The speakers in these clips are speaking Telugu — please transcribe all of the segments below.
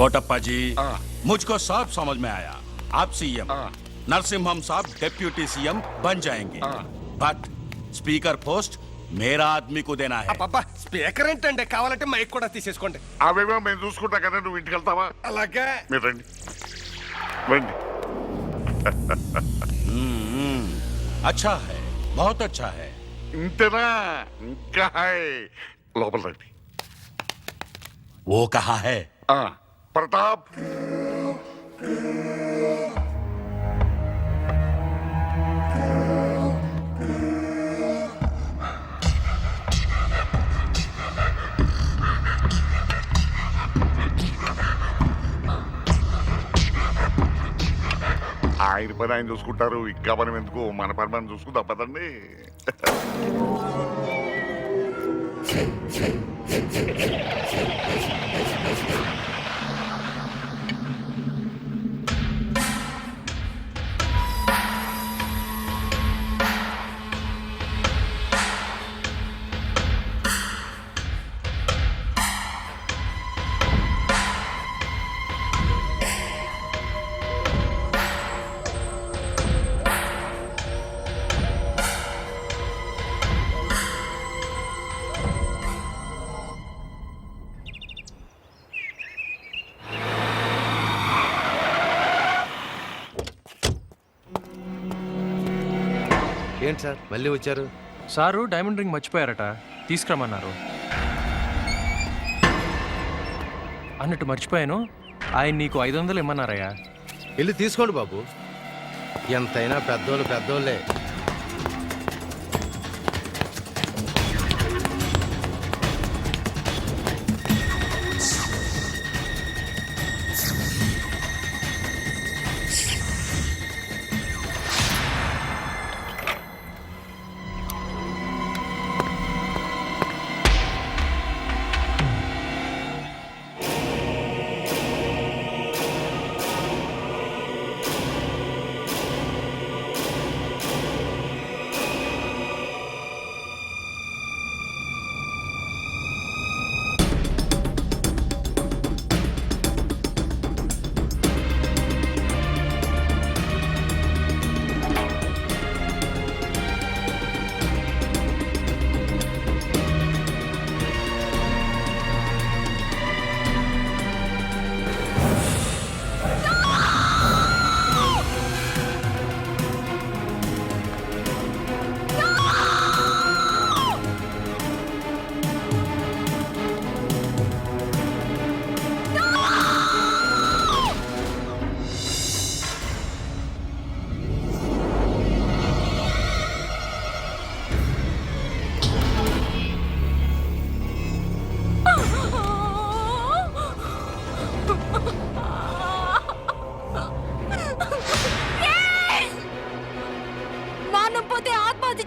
कोटप्पा जी, मुझको सब समझ में आया। आप सीएम, नरसिम्हम साहब डिप्यूटी सीएम बन जाएंगे, बट स्पीकर पोस्ट मेरा आदमी को देना है। పాపా స్పీకర్ ఏంటంటే కావాలంటే మైక్ కూడా తీసేసుకోండి. అవేమో మేము చూసుకుంటా కదా, నువ్వు ఇంటికి వెళ్తావా? అలాగే మీరు రండి రండి. अच्छा है, बहुत अच्छा है। ఇంతేనా? ఇంకా హాయ్. లోపల రండి. वो कहा है? ప్రతాప్, ఆయన పని ఆయన చూసుకుంటారు, ఇంకా మనం ఎందుకు, మన పని మనం చూసుకుందాం పదండి. ఏంటి సార్ మళ్ళీ వచ్చారు? సారు డైమండ్ రింగ్ మర్చిపోయారట, తీసుకురమ్మన్నారు. అన్నట్టు మర్చిపోయాను, ఆయన నీకు 500 ఇమ్మన్నారయ్యా. వెళ్ళి తీసుకోండి బాబు, ఎంతైనా పెద్దోళ్ళు పెద్దోళ్ళే.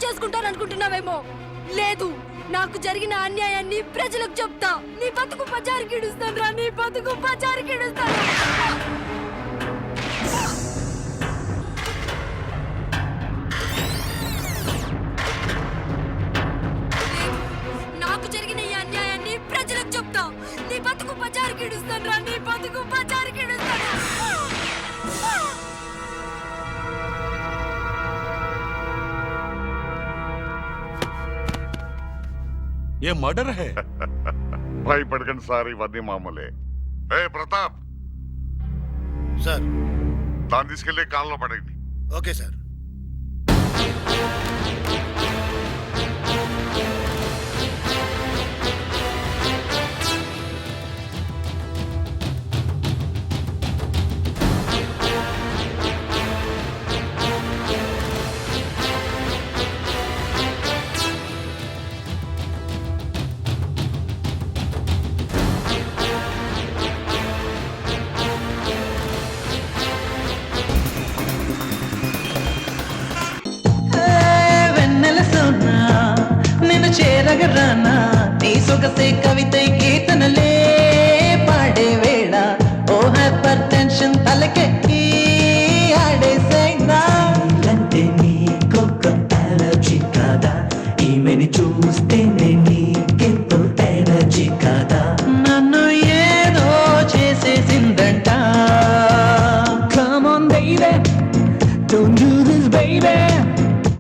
చేసుకుంటారనుకుంటున్నావేమో, లేదు. నాకు జరిగిన అన్యాయాన్ని ప్రజలకు చెప్తా. నీ బతుకు పచారికి ఇడుస్తాను రా, నీ బతుకు పచారికి ఇడుస్తాను. నాకు జరిగిన ఈ అన్యాయాన్ని ప్రజలకు చెప్తా. నీ బతుకు పచారికి ఇడుస్తాను రా, నీ బతుకు పచారికి ఇడుస్తాను. ये मर्डर है। భయపడకండి సార్, ఇవన్నీ మామూలే. ఏ ప్రతాప్ సార్, దాన్ని తీసుకెళ్లి కాల్లో పడండి. Okay sir.